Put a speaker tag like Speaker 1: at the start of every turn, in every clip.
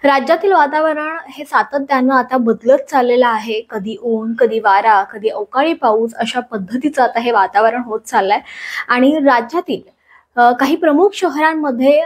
Speaker 1: राज्यातील वातावरण हे सातत्यानं आता बदलत चाललेलं आहे. कधी ऊन, कधी वारा, कधी अवकाळी पाऊस अशा पद्धतीचं आता हे वातावरण होत चाललंय. आणि राज्यातील काही प्रमुख शहरांमध्ये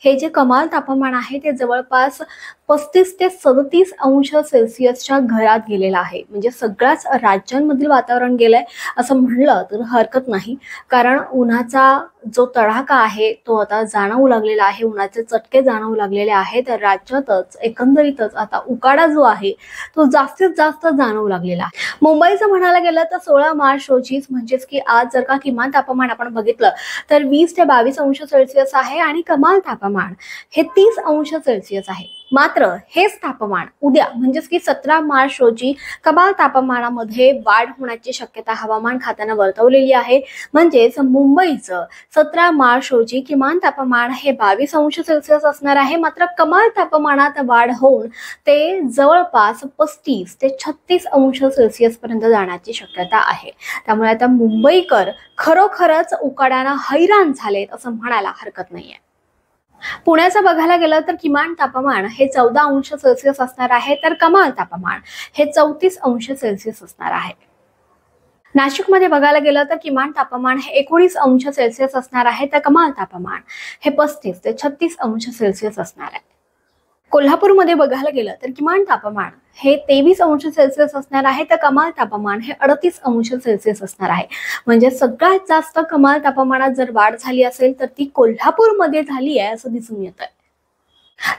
Speaker 1: हे जे कमाल तापमान आहे ते जवळपास 35 ते 37 अंश सेल्सिअसच्या घरात गेलेलं आहे. म्हणजे सगळ्याच राज्यांमधील वातावरण गेलंय असं म्हणलं तर हरकत नाही. कारण उन्हाचा जो तडाखा आहे तो आता जाणवू लागलेला आहे. उन्हाचे चटके जाणवू लागलेले आहेत. राज्यातच एकंदरीतच आता उकाडा जो आहे तो जास्तीत जास्त जाणवू लागलेला आहे. मुंबईचं म्हणायला गेलं तर 16 मार्च रोजीच म्हणजेच की आज जर का किमान तापमान आपण बघितलं तर 20 ते 22 अंश सेल्सिअस आहे आणि कमाल तापमान हे 30 अंश सेल्सिअस आहे. मात्र हेच तापमान उद्या म्हणजेच की 17 मार्च रोजी कमाल तापमानामध्ये वाढ होण्याची शक्यता हवामान खात्यानं वर्तवलेली आहे. म्हणजेच मुंबईचं 17 मार्च रोजी किमान तापमान हे 22 अंश सेल्सिअस असणार आहे. मात्र कमाल तापमानात वाढ होऊन ते जवळपास 35 ते 36 अंश सेल्सिअस पर्यंत जाण्याची शक्यता आहे. त्यामुळे आता मुंबईकर खरोखरच उकाड्यानं हैराण झालेत असं म्हणायला हरकत नाहीये. पुण्याचं बघायला गेलं तर किमान तापमान हे 14 अंश सेल्सिअस असणार आहे, तर कमाल तापमान हे 34 अंश सेल्सिअस असणार आहे. नाशिकमध्ये बघायला गेलं तर किमान तापमान हे 19 अंश सेल्सिअस असणार आहे, तर कमाल तापमान हे 35 ते 36 अंश सेल्सिअस असणार आहे. कोल्हापूरमध्ये बघायला गेलं तर किमान तापमान हे 23 अंश सेल्सिअस असणार आहे, तर कमाल तापमान हे 38 अंश सेल्सिअस असणार आहे. म्हणजे सगळ्यात जास्त कमाल तापमानात जर वाढ झाली असेल तर ती कोल्हापूरमध्ये झाली आहे असं दिसून येत आहे.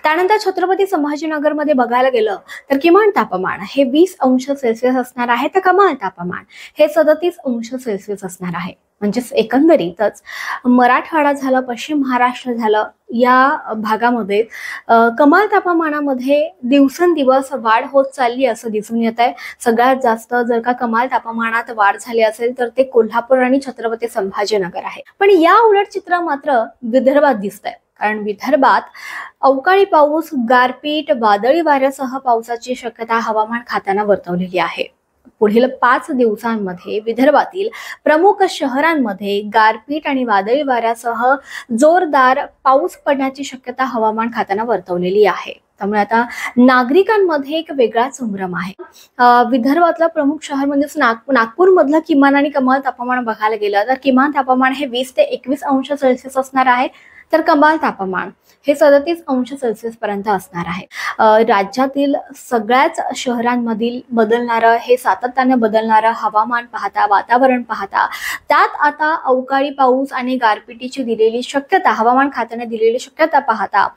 Speaker 1: त्यानंतर छत्रपती संभाजीनगरमध्ये बघायला गेलं तर किमान तापमान हे 20 अंश सेल्सिअस असणार आहे, तर कमाल तापमान हे 37 अंश सेल्सिअस असणार आहे. म्हणजेच एकंदरीतच मराठवाडा झालं, पश्चिम महाराष्ट्र झालं, या भागामध्ये कमाल तापमानामध्ये दिवसेंदिवस वाढ होत चालली असं दिसून येत आहे. सगळ्यात जास्त जर का कमाल तापमानात वाढ झाली असेल तर ते कोल्हापूर आणि छत्रपती संभाजीनगर आहे. पण या उलट चित्र मात्र विदर्भात दिसतंय. कारण विदर्भात अवकाळी पाऊस, गारपीट, वादळी वाऱ्यासह पावसाची शक्यता हवामान खात्यानं वर्तवलेली आहे. पुढील 5 दिवसांमध्ये विदर्भातील प्रमुख शहरांमध्ये गारपीट आणि वादळी वाऱ्यासह जोरदार पाऊस पडण्याची शक्यता हवामान खात्यानं वर्तवलेली आहे. त्यामुळे आता नागरिकांमध्ये एक वेगळाच संभ्रम आहे. विदर्भातलं प्रमुख शहर म्हणजे नागपूर मधलं किमान आणि कमाल तापमान बघायला गेलं तर किमान तापमान हे 20 ते 21 अंश सेल्सिअस असणार आहे, तर कमाल तापमान हे 37 अंश सेल्सिअस पर्यंत असणार आहे. राज्यातील सगळ्याच शहरांमधील बदलणारं हे सातत्याने बदलणारं हवामान पाहता, वातावरण पाहता, त्यात आता अवकाळी पाऊस आणि गारपिटीची दिलेली शक्यता, हवामान खात्याने दिलेली शक्यता पाहता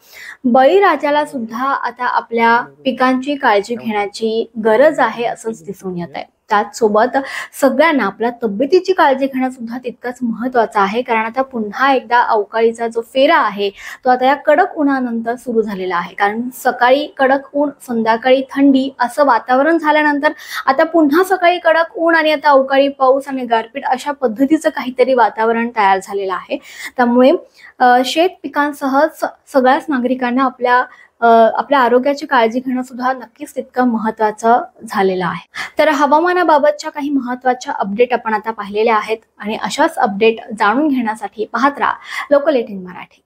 Speaker 1: बळीराजाला सुद्धा आता आपल्या पिकांची काळजी घेण्याची गरज आहे असंच दिसून येत आहे. त्याचसोबत सगळ्यांना आपल्या तब्येतीची काळजी घेणं सुद्धा तितकंच महत्वाचं आहे. कारण आता पुन्हा एकदा अवकाळीचा जो फेरा आहे तो आता या कडक उन्हानंतर सुरू झालेला आहे. कारण सकाळी कडक ऊन, संध्याकाळी थंडी असं वातावरण झाल्यानंतर आता पुन्हा सकाळी कडक ऊन आणि आता अवकाळी पाऊस आणि गारपीट अशा पद्धतीचं काहीतरी वातावरण तयार झालेलं आहे. त्यामुळे शेत पिकांसह सगळ्याच नागरिकांना आपल्या आरोग्याची काळजी घेणं सुद्धा नक्कीच तितकं महत्वाचं झालेलं आहे. तर हवामानाबाबतच्या काही महत्वाच्या अपडेट आपण आता पाहिलेल्या आहेत आणि अशाच अपडेट जाणून घेण्यासाठी पाहत राहा लोकल 18 मराठी.